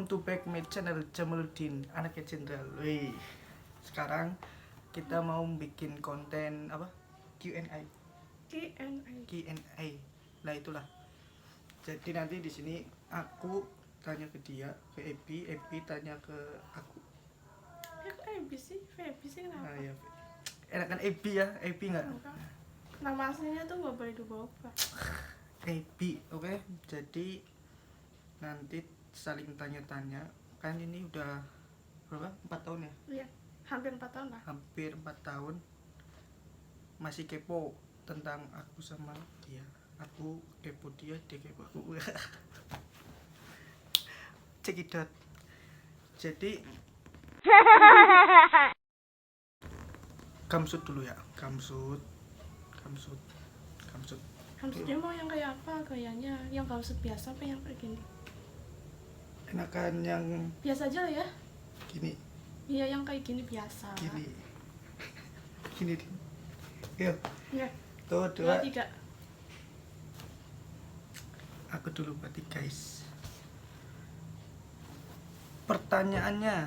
welcome to back my channel Jamaluddin, anaknya Jenderal. Wih, sekarang kita mau bikin konten apa? Q&A. Q&A. Nah itulah. Jadi nanti di sini aku tanya ke dia, ke Epi tanya ke aku. Ya kok Ebi sih? Ebi sih kenapa? Nah, ya. Enakan Epi ya, Epi nggak? Nama aslinya tuh nggak boleh dibawa. Epi, oke. Jadi nanti saling tanya-tanya. Kan ini udah berapa? 4 tahun ya? Iya, hampir 4 tahun lah. Hampir 4 tahun masih kepo tentang aku sama dia. Aku kepo dia kepo aku. Cekidot. Jadi gamsut dulu ya. Gamsut. Hamsutnya mau yang kayak apa gayanya? Yang gamsut biasa apa yang kayak gini? Enakan yang Biasa aja lah ya. gini. Iya, yang kayak gini biasa. Gini. Yuk. Ya. Tuh, 2, 3. Aku dulu berarti guys. Pertanyaannya,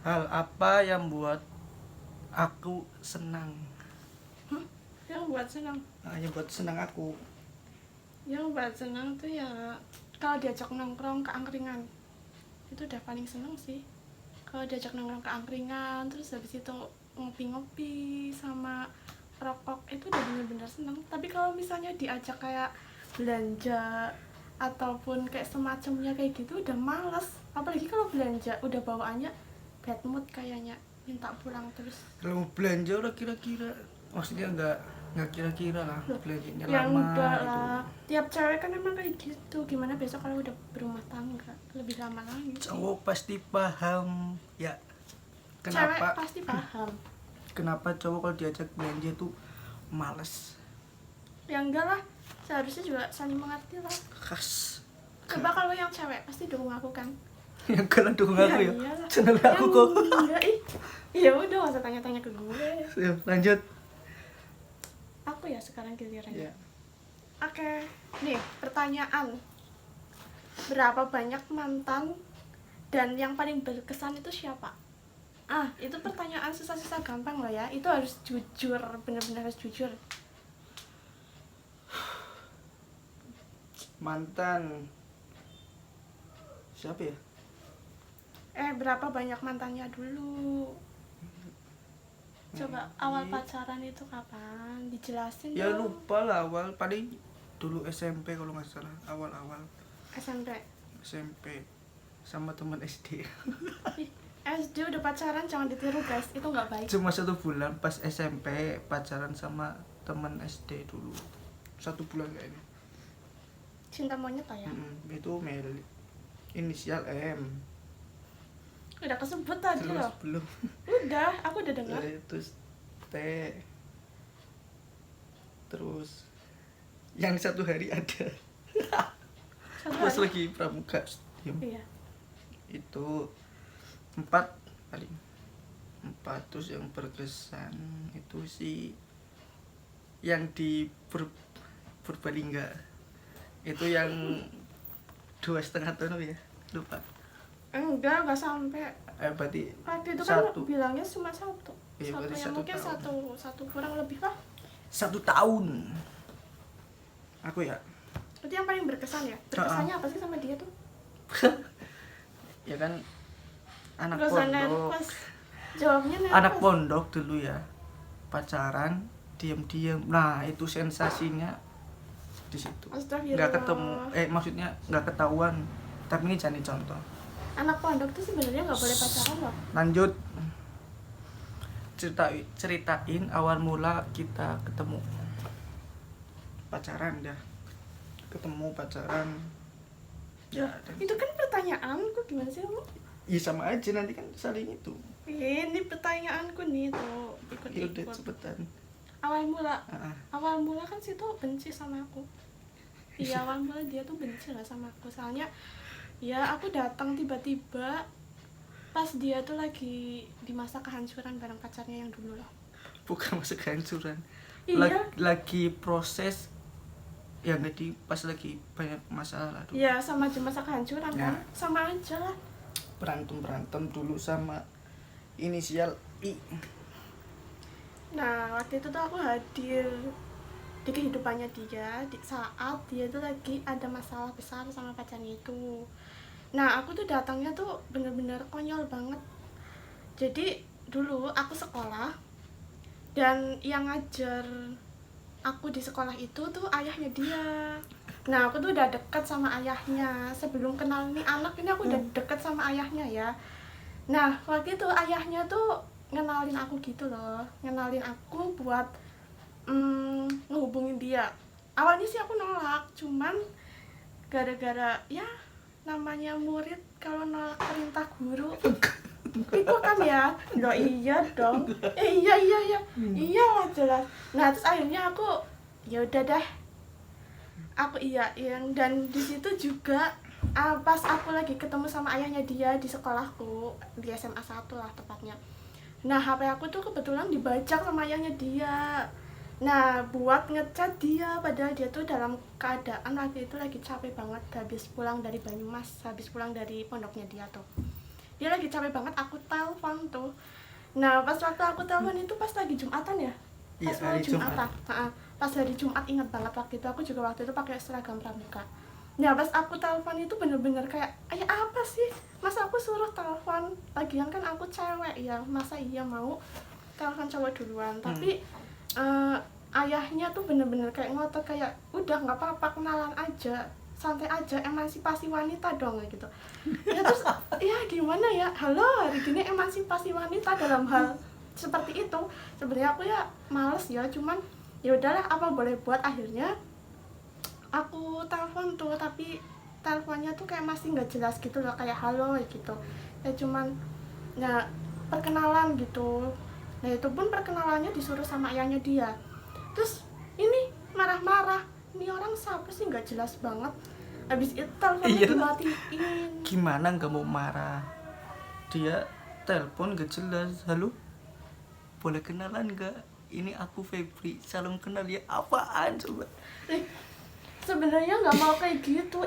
hal apa yang buat aku senang? Yang buat senang. Yang buat senang aku. Yang buat senang tuh ya kalau diajak nongkrong ke angkringan. Itu udah paling senang sih. Kalau diajak nongkrong ke angkringan, terus habis itu ngopi-ngopi sama rokok, itu udah bener-bener senang. Tapi kalau misalnya diajak kayak belanja ataupun kayak semacamnya kayak gitu udah males. Apalagi kalau belanja udah bawaannya bad mood kayaknya, minta pulang terus. Kalau mau belanja udah kira-kira, maksudnya nggak kira-kira lah, belanjanya Ya lama enggak gitu. lah, tiap cewek kan emang kayak gitu. Gimana besok kalau udah berumah tangga, lebih lama lagi sih. Cowok pasti paham ya. Cewek Kenapa? pasti paham. Kenapa cowok kalau diajak belanja tuh males? Ya enggak lah, seharusnya juga saling mengerti lah. Khas. Coba kalau yang cewek pasti dukung aku kan. Yang kalian dukung aku ya? Iyalah. Channel aku kok. Enggak, iya udah gak usah tanya-tanya ke gue. Ya, lanjut. Aku ya sekarang gilirannya. Ya. Oke, nih pertanyaan. Berapa banyak mantan dan yang paling berkesan itu siapa? Itu pertanyaan susah-susah gampang loh ya. Itu harus jujur, bener-bener harus jujur. Mantan siapa ya? Berapa banyak mantannya dulu? Coba awal pacaran itu kapan? Dijelasin Ya dong. lupa lah awal, paling dulu SMP kalau nggak salah, awal SMP sama teman SD. SD udah pacaran, jangan ditiru guys, itu nggak baik. Cuma 1 bulan pas SMP pacaran sama teman SD dulu, 1 bulan kayaknya. Cinta monyet lah ya. Itu Meli, inisial M. Udah kesebut tadi Terus loh. belum. Udah, aku udah dengar. Terus T. Terus yang 1 hari ada. Pas lagi pramuka stadium. Iya. Itu 4 paling 4. Terus yang berkesan itu sih yang di Purbalingga, itu yang 2,5 tahun ya, lupa. Enggak sampai. Berarti Waktu itu kan 1. bilangnya cuma 1. Iya, Satu berarti yang 1 mungkin tahun. satu kurang lebih lah. 1 tahun. Aku ya. Itu yang paling berkesan ya. Berkesannya apa sih sama dia tuh? Ya kan anak Gak usah pondok. nervous. Jawabnya nervous. Anak pondok dulu ya. Pacaran diam-diam. Nah, itu sensasinya di situ. Astagfirullah. Nggak ketemu, maksudnya nggak ketahuan. Tapi ini jadi contoh. Anak pondok tuh sebenarnya nggak boleh pacaran loh. Lanjut. Ceritain awal mula kita ketemu. Pacaran dah. Ketemu pacaran. Ya, Itu kan pertanyaanku, gimana sih kamu? iya sama aja, nanti kan saling itu. Ini pertanyaanku nih tuh, Ya udah ikut-ikut. cepetan. Awal mula Ah, awal mula kan situ benci sama aku. Iya, awal mula dia tuh benci lah sama aku. Soalnya ya aku datang tiba-tiba pas dia tuh lagi di masa kehancuran bareng pacarnya yang dulu loh. bukan masuk kehancuran. Iya. Lagi proses yang jadi pas lagi banyak masalah dulu. Ya sama aja masa kehancuran Ya. kan, sama aja lah. Berantem dulu sama inisial I. Nah waktu itu tuh aku hadir di kehidupannya dia di saat dia tuh lagi ada masalah besar sama pacarnya itu. Nah aku tuh datangnya tuh bener-bener konyol banget. Jadi dulu aku sekolah dan yang ngajar aku di sekolah itu tuh ayahnya dia. Nah aku tuh udah deket sama ayahnya sebelum kenal nih anak ini, aku udah deket sama ayahnya ya. Nah waktu itu ayahnya tuh ngenalin aku gitu loh, ngenalin aku buat ngehubungin dia. Awalnya sih aku nolak, cuman gara-gara ya namanya murid kalau nolak perintah guru itu kan ya, loh iya dong, iya iyalah jelas. Nah terus akhirnya aku ya udah deh, aku iyain. Dan di situ juga pas aku lagi ketemu sama ayahnya dia di sekolahku di SMA 1 lah tepatnya. Nah HP aku tuh kebetulan dibajak sama ayahnya dia. Nah buat ngechat dia, padahal dia tuh dalam keadaan waktu itu lagi capek banget habis pulang dari Banyumas, habis pulang dari pondoknya dia tuh. Dia lagi capek banget, aku telepon tuh. Nah pas waktu aku telepon itu pas lagi Jumatan ya, pas Iya, mau hari Jumat. Jumatan. Pas hari Jumat ingat banget waktu itu, aku juga waktu itu pakai seragam pramuka. Nah pas aku telepon itu bener-bener kayak apa sih, masa aku suruh telepon, lagian kan aku cewek ya, masa iya mau telepon cowok duluan. Tapi ayahnya tuh bener-bener kayak ngotot, kayak udah nggak apa-apa, kenalan aja, santai aja, emansipasi wanita dong gitu ya. Terus ya gimana ya, halo hari gini emansipasi wanita dalam hal seperti itu. Sebenarnya aku ya males ya, cuman ya udahlah apa boleh buat. Akhirnya aku telepon tuh, tapi teleponnya tuh kayak masih nggak jelas gitu loh, kayak halo gitu ya, cuman ya perkenalan gitu. Nah itu pun perkenalannya disuruh sama ayahnya dia. Terus ini marah-marah, ini orang siapa sih, nggak jelas banget. Habis itu teleponnya dimatiin. Gimana nggak mau marah? Dia telepon gak jelas, halo, boleh kenalan nggak? Ini aku Febri, salam kenal ya. Apaan coba? Sebenarnya nggak mau kayak gitu.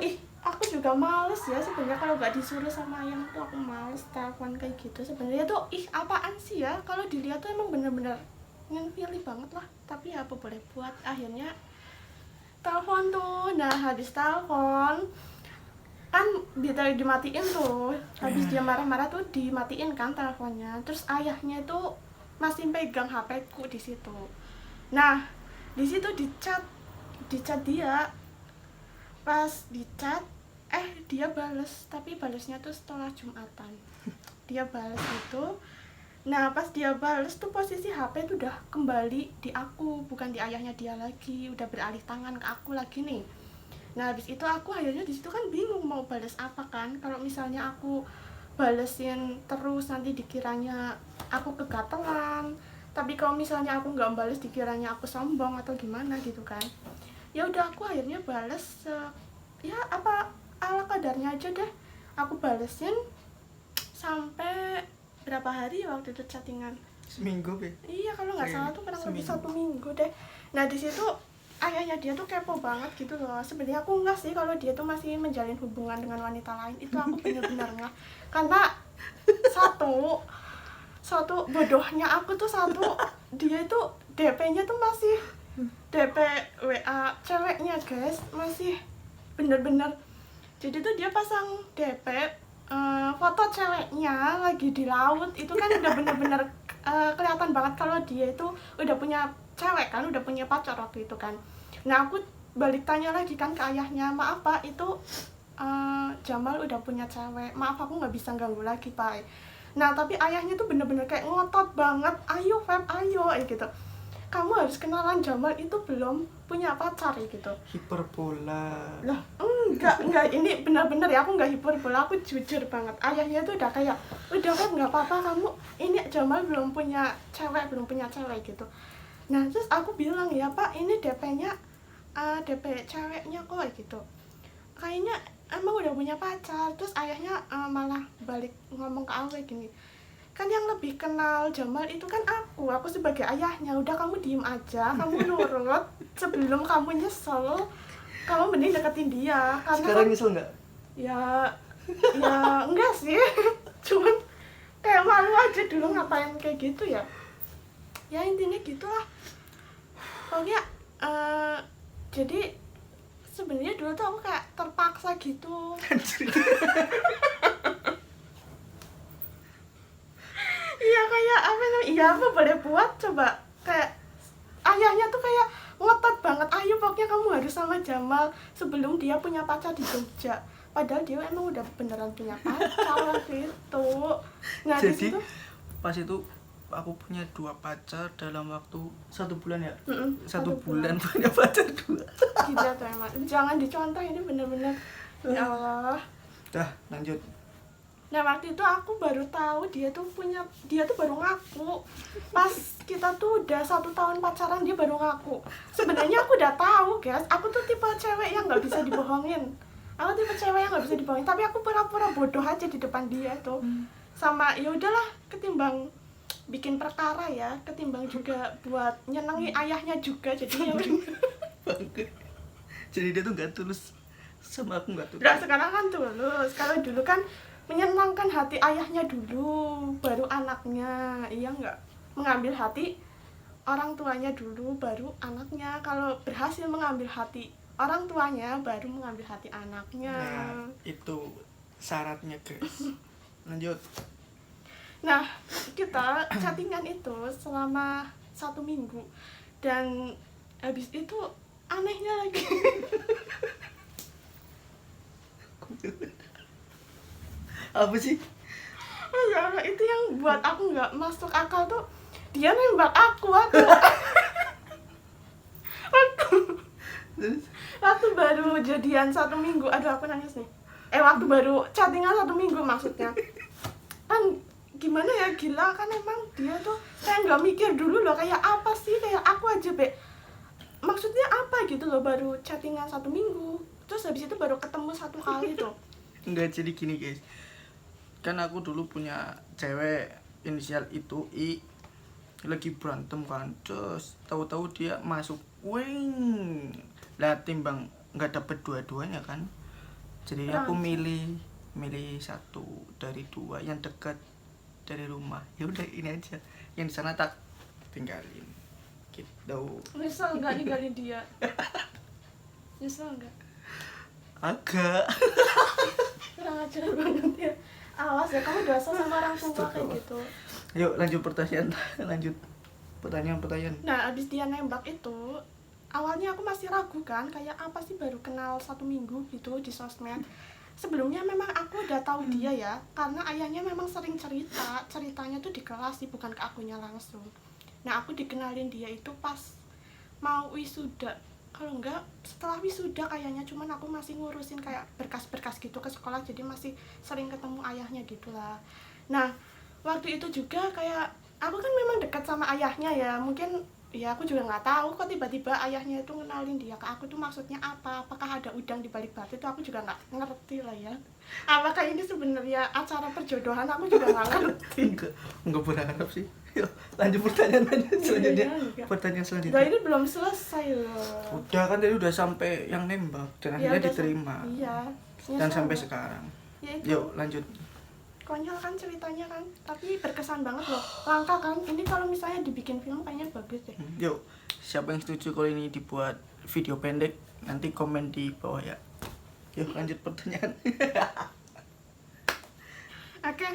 Aku juga males ya sebenarnya kalau nggak disuruh sama ayang tuh, aku males telepon kayak gitu. Sebenarnya tuh apaan sih ya, kalau dilihat tuh emang bener-bener pilih banget lah. Tapi ya apa boleh buat, akhirnya telepon tuh. Nah habis telepon kan dimatiin tuh, habis dia marah-marah tuh dimatiin kan teleponnya. Terus ayahnya tuh masih pegang HP ku di situ. Nah di situ dicat dia. Pas dicat dia bales, tapi balesnya tuh setelah Jumatan dia bales itu. Nah pas dia bales tuh posisi HP tuh udah kembali di aku, bukan di ayahnya dia lagi, udah beralih tangan ke aku lagi nih. Nah habis itu aku akhirnya di situ kan bingung mau bales apa kan. Kalau misalnya aku balesin terus nanti dikiranya aku kegatelan, tapi kalau misalnya aku nggak bales dikiranya aku sombong atau gimana gitu kan. Ya udah aku akhirnya bales ya apa ala kadarnya aja deh. Aku balesin sampai berapa hari waktu itu chattingan, Seminggu be. iya kalau nggak salah tuh kurang lebih Seminggu. 1 minggu deh. Nah di situ ayahnya dia tuh kepo banget gitu loh. Sebenarnya aku enggak sih kalau dia tuh masih menjalin hubungan dengan wanita lain, itu aku bener-bener enggak. Karena satu bodohnya aku tuh, dia itu DP-nya tuh masih DP WA ceweknya guys, masih bener-bener. Jadi tuh dia pasang DP foto ceweknya lagi di laut, itu kan udah bener-bener kelihatan banget kalau dia itu udah punya cewek kan, udah punya pacar waktu itu kan. Nah aku balik tanya lagi kan ke ayahnya, maaf pak itu Jamal udah punya cewek, maaf aku nggak bisa ganggu lagi pak. Nah tapi ayahnya tuh bener-bener kayak ngotot banget, ayo Feb ayo gitu, kamu harus kenalan, Jamal itu belum punya pacar gitu. Hiperbola. Lah enggak, ini benar-benar ya, aku nggak hiperbola, aku jujur banget. Ayahnya tuh udah kayak udah kan nggak apa-apa kamu, ini Jamal belum punya cewek gitu. Nah terus aku bilang ya pak, ini DP-nya DP ceweknya kok gitu, kayaknya emang udah punya pacar. Terus ayahnya malah balik ngomong ke aku gini, kan yang lebih kenal Jamal itu kan aku sebagai ayahnya, udah kamu diem aja, kamu nurut sebelum kamu nyesel. kamu mending deketin dia karena Sekarang kan, nyesel nggak? ya enggak sih cuman kayak malu aja dulu ngapain kayak gitu ya. Ya intinya gitulah pokoknya. Jadi sebenarnya dulu tuh aku kayak terpaksa gitu. Iya kayak apa namanya, iya apa boleh buat coba, kayak ayahnya tuh kayak ngotot banget, ayo pokoknya kamu harus sama Jamal sebelum dia punya pacar di Jogja. Padahal dia emang udah beneran punya pacar waktu itu. Nah di Jadi situ pas itu aku punya 2 pacar dalam waktu 1 bulan ya. satu 1 bulan punya pacar 2. gila tuh emang, jangan dicontoh ini bener-bener. Ya Allah. Dah lanjut. Nah waktu itu aku baru tahu dia tuh baru ngaku pas kita tuh udah 1 tahun pacaran, dia baru ngaku. Sebenarnya aku udah tahu guys, aku tuh tipe cewek yang nggak bisa dibohongin. Tapi aku pura-pura bodoh aja di depan dia tuh. Sama ya udahlah, ketimbang bikin perkara ya, ketimbang juga buat nyenengi ayahnya juga, jadi ya udah. Jadi dia tuh nggak tulus sama aku, nggak tulus. Nah, sekarang kan tulus. Kalau dulu kan menyenangkan hati ayahnya dulu, baru anaknya. Iya nggak? Mengambil hati orang tuanya dulu, baru anaknya. Kalau berhasil mengambil hati orang tuanya, baru mengambil hati anaknya. Nah, itu syaratnya guys. Lanjut. Nah, kita chattingan itu selama 1 minggu. Dan habis itu anehnya lagi. Apa sih? Ya, itu yang buat aku nggak masuk akal tuh, dia nembak aku waktu waktu baru jadian 1 minggu. Aduh aku nangis nih. Waktu baru chattingan 1 minggu maksudnya. Kan gimana ya, gila kan emang dia tuh kayak nggak mikir dulu loh, kayak apa sih, kayak aku aja maksudnya apa gitu loh, baru chattingan 1 minggu terus habis itu baru ketemu 1 kali tuh. Enggak, jadi gini guys, kan aku dulu punya cewek inisial itu I, lagi berantem kan, terus tahu-tahu dia masuk, weng lah, timbang nggak dapet dua-duanya kan, jadi aku milih 1 dari 2 yang dekat dari rumah. Ya udah ini aja, yang di sana tak tinggalin gitu. Nyesel nggak ninggalin dia? Nyesel nggak? Agak. Kurang ajar banget ya. Awas ya, kamu dosa sama orang tua kayak gitu. Yuk lanjut pertanyaan. Lanjut pertanyaan. Nah abis dia nembak itu, awalnya aku masih ragu kan, kayak apa sih baru kenal 1 minggu gitu di sosmed. Sebelumnya memang aku udah tahu dia ya, karena ayahnya memang sering ceritanya tuh di kelas sih, bukan ke akunya langsung. Nah aku dikenalin dia itu pas mau wisuda, kalau enggak setelah wisuda kayaknya, cuman aku masih ngurusin kayak berkas-berkas gitu ke sekolah, jadi masih sering ketemu ayahnya gitulah. Nah waktu itu juga kayak aku kan memang dekat sama ayahnya ya, mungkin ya aku juga nggak tahu kok tiba-tiba ayahnya itu ngenalin dia ke aku tuh maksudnya apa, apakah ada udang di balik batu, itu aku juga nggak ngerti lah ya. Apakah ini sebenarnya acara perjodohan, aku juga nggak ngerti. Enggak berharap sih. Yuk, lanjut pertanyaan selanjutnya. Pertanyaan selanjutnya. Nah ini belum selesai loh. Udah kan tadi udah sampai yang nembak dan Ya, akhirnya udah diterima. Iya. Dan Nyesel sampai nggak? sekarang. Ya itu. Yuk lanjut. Konyol kan ceritanya kan, tapi berkesan banget loh. Langka kan, ini kalau misalnya dibikin film kayaknya bagus deh. Yuk, siapa yang setuju kalau ini dibuat video pendek, nanti komen di bawah ya. Yuk lanjut pertanyaan. Oke.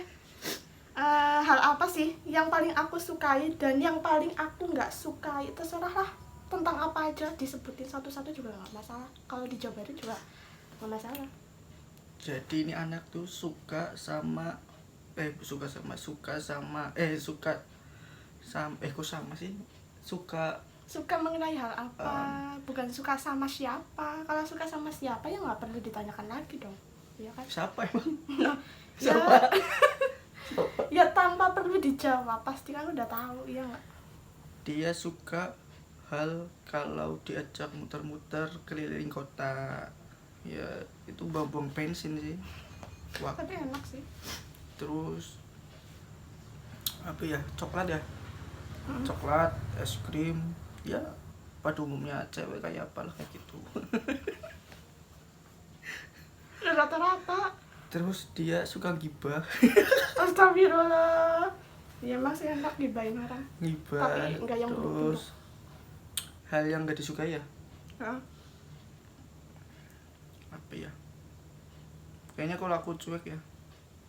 Hal apa sih yang paling aku sukai dan yang paling aku nggak sukai? Terserah lah, tentang apa aja disebutin satu-satu juga nggak masalah. Kalau dijabarin juga nggak masalah. Jadi ini anak tuh suka sama kok sama sih? Suka mengenai hal apa, bukan suka sama siapa. Kalau suka sama siapa ya nggak perlu ditanyakan lagi dong, ya kan? Siapa emang? Ya, ya tanpa perlu dijawab, pasti kan udah tahu, ya nggak? Dia suka hal kalau diajak muter-muter keliling kota. Ya itu buang bensin sih. Wah. Tapi enak sih. Terus apa ya, coklat ya, coklat, es krim, ya pada umumnya cewek kayak apalah kayak gitu. rata-rata. Terus dia suka gibah. Astagfirullah. Ya emang sih enak gibahin orang. Gibah. Tapi enggak yang buruk-buruk. Terus hal yang gak disukai ya? Heeh. Apa ya? Kayaknya kalau aku cuek ya.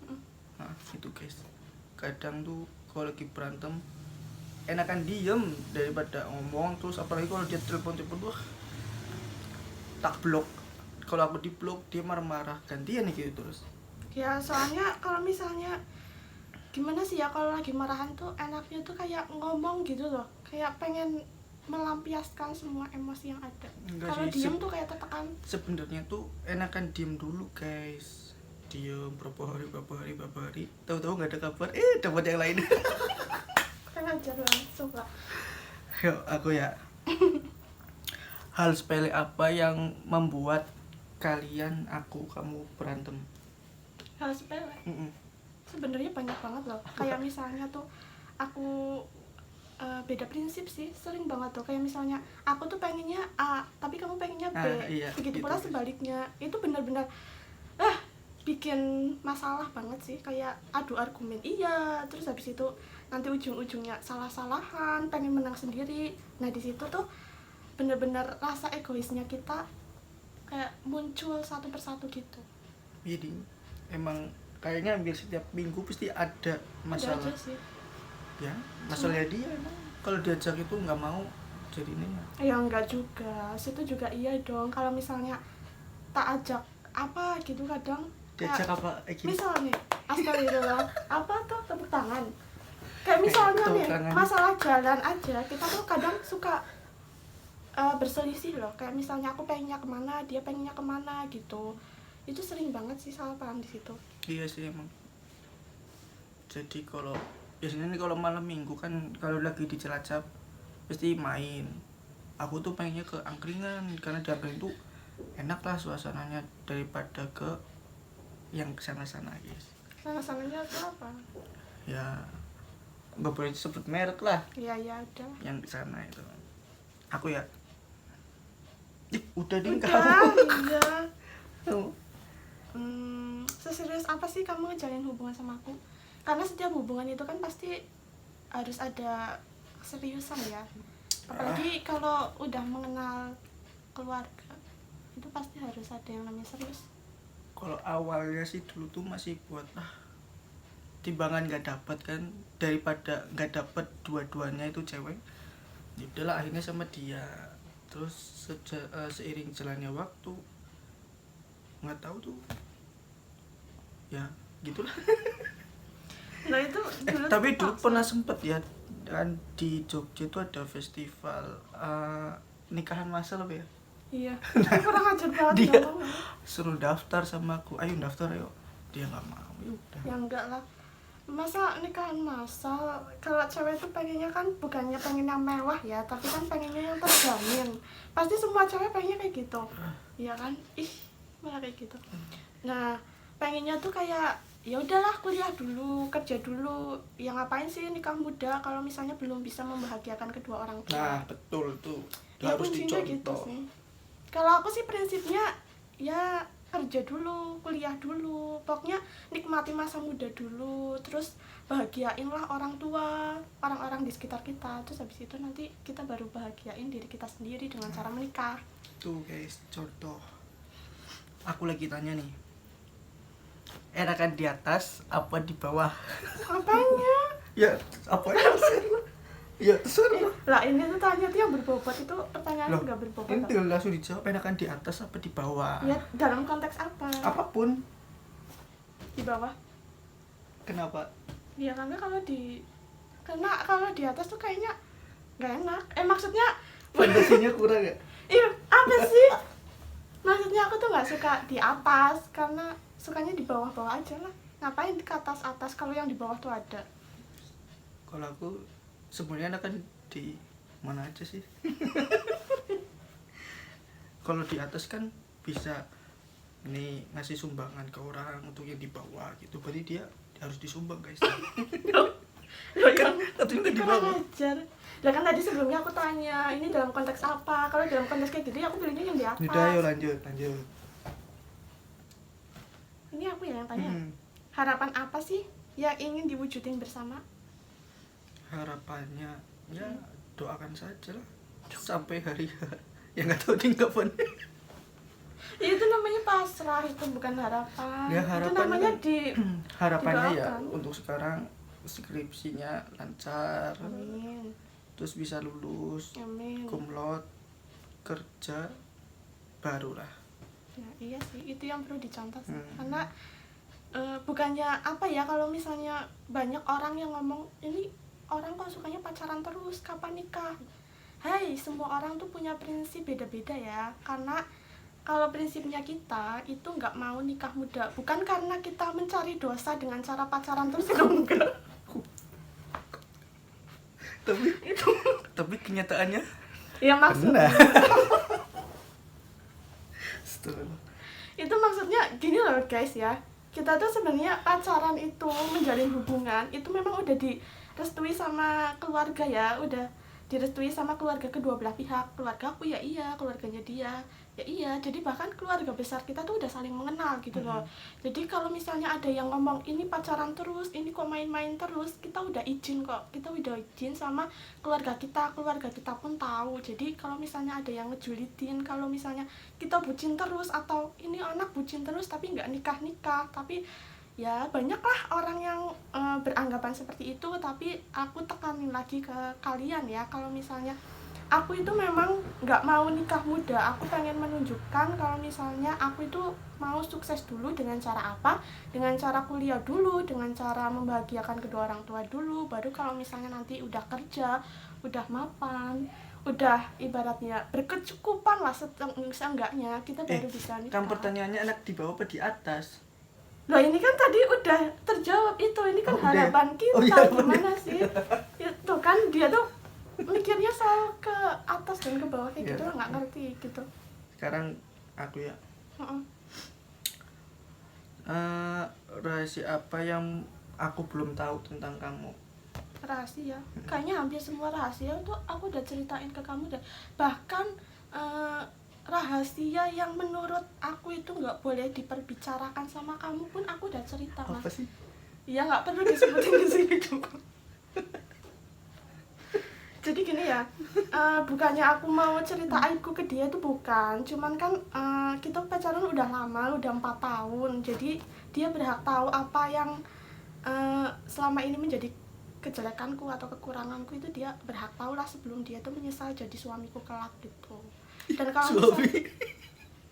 Mm. Nah, itu guys. Kadang tuh kalau lagi berantem enakan diem daripada ngomong. Terus apalagi kalau dia telepon wah, tak blok. Kalau aku di blok dia marah-marah, gantian nih gitu terus. Ya soalnya kalau misalnya gimana sih ya, kalau lagi marahan tuh enaknya tuh kayak ngomong gitu loh, kayak pengen melampiaskan semua emosi yang ada. Enggak Kalau sih, diem tuh kayak tertekan. sebenarnya tuh enakan diem dulu guys. Diem berapa hari, tahu-tahu nggak ada kabar, dapat yang lain. Kan aja langsung lah. Yuk aku ya. Hal sepele apa yang membuat kamu berantem? Hal sepele Mm-mm. sebenarnya banyak banget loh. Kayak misalnya tuh aku beda prinsip sih, sering banget tuh. Kayak misalnya aku tuh pengennya A tapi kamu pengennya B. Iya, Begitu gitu. pula sebaliknya. Itu benar-benar bikin masalah banget sih, kayak adu argumen iya, terus habis itu nanti ujung-ujungnya salah-salahan, pengen menang sendiri. Nah di situ tuh bener-bener rasa egoisnya kita kayak muncul satu persatu gitu. Jadi emang kayaknya hampir setiap minggu pasti ada masalah. Ada aja sih. Ya masalahnya dia emang kalau diajak itu nggak mau jadinya. Ya enggak juga, situ juga iya dong. Kalau misalnya tak ajak apa gitu kadang Diajak apa gini? misal nih, astagfirullah, apa tuh tepuk tangan. Kayak misalnya Tepuk nih, tangan. masalah jalan aja, kita tuh kadang suka berselisih loh. Kayak misalnya aku pengennya kemana, dia pengennya kemana gitu. Itu sering banget sih salah paham di situ. Iya sih emang. Jadi kalau biasanya nih kalau malam minggu kan kalau lagi di Cilacap pasti main. Aku tuh pengennya ke angkringan karena di angkringan tuh enak lah suasananya daripada ke yang kesana-sana guys. Sana-sananya itu apa? Ya nggak boleh disebut merek lah Ya udah. yang kesana itu. Aku ya. Udah ding Udah, kamu. iya. Kamu. Seserius apa sih kamu ngejalin hubungan sama aku? Karena setiap hubungan itu kan pasti harus ada keseriusan ya. Apalagi kalau udah mengenal keluarga, itu pasti harus ada yang namanya serius. Kalau awalnya sih dulu tuh masih buat timbangan nggak dapat kan, daripada nggak dapat dua-duanya itu cewek. Ya udahlah akhirnya sama dia. Terus seiring jalannya waktu nggak tahu tuh ya gitulah. Nah itu dulu Tapi dulu paksa. pernah sempet ya kan di Jogja itu ada festival nikahan masal apa ya, Iya, kurang ajar banget Dia- dong. suruh daftar sama aku, ayo daftar ayo, dia nggak mau, ya udah. Ya enggak lah. Masa nikahan massal, kalau cewek itu pengennya kan bukannya pengen yang mewah ya, tapi kan pengennya yang terjamin. Pasti semua cewek pengennya kayak gitu. Iya kan? Ih, malah kayak gitu. Nah, pengennya tuh kayak ya udahlah kuliah dulu, kerja dulu. Ya ngapain sih nikah muda kalau misalnya belum bisa membahagiakan kedua orang tua. Nah betul tuh, Ya harus kuncinya gitu dicontoh. sih. Kalau aku sih prinsipnya ya kerja dulu, kuliah dulu, pokoknya nikmati masa muda dulu, terus bahagiainlah orang tua, orang-orang di sekitar kita, terus habis itu nanti kita baru bahagiain diri kita sendiri dengan cara menikah. Tuh guys, contoh. Aku lagi tanya nih, enakan di atas apa di bawah? Apanya? Ya apa ya? Ya terserah. Lah ini tuh tanya tuh yang berbobot, itu pertanyaannya Loh, nggak berbobot. ini loh. tinggal langsung dijawab, enakan di atas apa di bawah? Ya dalam konteks apa? Apapun. Di bawah. Kenapa? Ya karena kalau di atas tuh kayaknya nggak enak. Maksudnya Fantasinya kurang ya? iya, apa sih? Maksudnya aku tuh nggak suka di atas, karena sukanya di bawah-bawah aja lah. Ngapain ke atas-atas kalau yang di bawah tuh ada? Kalau aku sebenarnya enakan di mana aja sih? Kalau di atas kan bisa ini ngasih sumbangan ke orang, untuk yang di bawah gitu. Berarti dia harus disumbang guys. Loh, Kan tapi nggak di kurang bawah. ajar. Lah kan tadi sebelumnya aku tanya, ini dalam konteks apa? Kalau dalam konteks kayak gitu ya aku pilihnya yang di atas. Udah ayo lanjut. Ini aku ya yang tanya. Hmm, Harapan apa sih yang ingin diwujudin bersama? harapannya ya doakan saja lah sampai hari yang nggak tahu nih kapan. Ya, itu namanya pasrah, itu bukan harapan. Ya, Itu harapannya namanya kan harapannya ya didoakan. untuk sekarang skripsinya lancar, Amin. terus bisa lulus, Amin. cum laude, kerja barulah. Ya, iya sih, itu yang perlu dicontoh sih. Hmm. Karena bukannya apa ya, kalau misalnya banyak orang yang ngomong ini orang kok sukanya pacaran terus, kapan nikah? Hai, semua orang tuh punya prinsip beda-beda ya. Karena kalau prinsipnya kita itu nggak mau nikah muda, bukan karena kita mencari dosa dengan cara pacaran terus, itu enggak. Tapi Itu tapi kenyataannya ya maksudnya. benar. Astagfirullah. Itu maksudnya gini loh guys ya, kita tuh sebenarnya pacaran itu menjalin hubungan itu memang udah direstui sama keluarga ya, udah direstui sama keluarga kedua belah pihak. Keluarga aku ya iya, keluarganya dia ya iya, jadi bahkan keluarga besar kita tuh udah saling mengenal gitu loh. Jadi kalau misalnya ada yang ngomong ini pacaran terus, ini kok main-main terus, kita udah izin kok, kita udah izin sama keluarga kita pun tahu. Jadi kalau misalnya ada yang ngejulitin, kalau misalnya kita bucin terus atau ini anak bucin terus tapi nggak nikah tapi ya banyaklah orang yang beranggapan seperti itu. Tapi aku tekanin lagi ke kalian ya, kalau misalnya aku itu memang nggak mau nikah muda. Aku pengen menunjukkan kalau misalnya aku itu mau sukses dulu dengan cara apa, dengan cara kuliah dulu, dengan cara membahagiakan kedua orang tua dulu, baru kalau misalnya nanti udah kerja, udah mapan, udah ibaratnya berkecukupan lah seenggaknya, kita baru bisa nikah. Kan pertanyaannya anak di bawah apa di atas? Loh, ini kan tadi udah terjawab itu, ini kan Oh, udah. harapan kita. Oh, iya, gimana sih? Itu kan dia tuh mikirnya soal ke atas dan ke bawah kayak Iya. gitu, nggak ngerti gitu. Sekarang aku ya, Heeh. rahasia apa yang aku belum tahu tentang kamu? Rahasia, kayaknya hampir semua rahasia tuh aku udah ceritain ke kamu deh. Bahkan rahasia yang menurut aku itu nggak boleh diperbicarakan sama kamu pun aku udah cerita, Mas. Apa sih? Iya, nggak perlu disebutin di sini juga. Jadi gini ya, bukannya aku mau cerita aibku ke dia, itu bukan. Cuman kan kita pacaran udah lama, udah 4 tahun. Jadi dia berhak tahu apa yang selama ini menjadi kejelekanku atau kekuranganku. Itu dia berhak tahu lah sebelum dia tuh menyesal jadi suamiku kelak gitu. Dan kalau Suami. misalnya,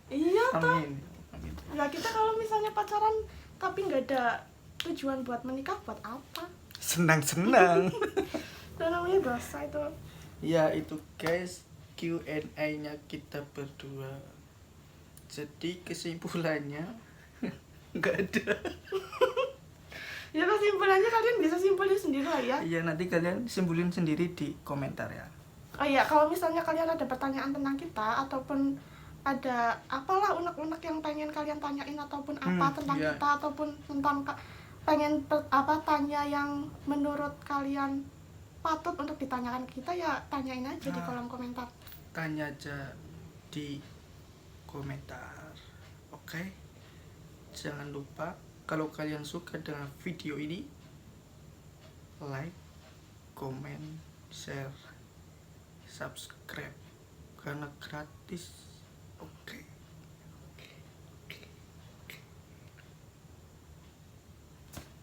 iya toh. Amin. Amin. Nah, kita kalau misalnya pacaran tapi nggak ada tujuan buat menikah, buat apa? Senang-senang. Dan namanya dosa itu. Ya itu guys, Q&A-nya kita berdua. Jadi kesimpulannya nggak ada. Ya kesimpulannya kalian bisa simpulin sendiri lah ya. Iya, nanti kalian simpulin sendiri di komentar ya. Oh iya, kalau misalnya kalian ada pertanyaan tentang kita ataupun ada apalah unek-unek yang pengen kalian tanyain ataupun apa tentang iya. kita, ataupun tentang pengen tanya yang menurut kalian patut untuk ditanyakan ke kita, ya tanyain aja di kolom komentar. Tanya aja di komentar. Oke? Jangan lupa kalau kalian suka dengan video ini, like, comment, share, subscribe karena gratis. Oke.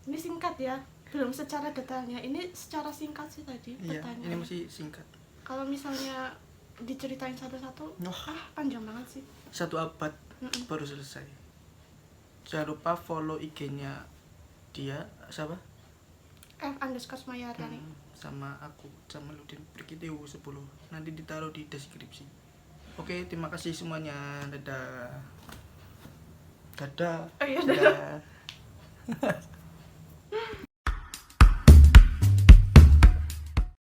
Ini singkat ya, belum secara detailnya. Ini secara singkat sih tadi Iya, pertanyaan. ini masih singkat. Kalau misalnya diceritain satu-satu, panjang banget sih. 1 abad baru selesai. Jangan lupa follow IG-nya dia, siapa? F_Mayarani. Sama aku, Jamaluddin Prikiteu 10. Nanti ditaruh di deskripsi. Oke, terima kasih semuanya. Dadah. Dadah. Oh iya, Dadah.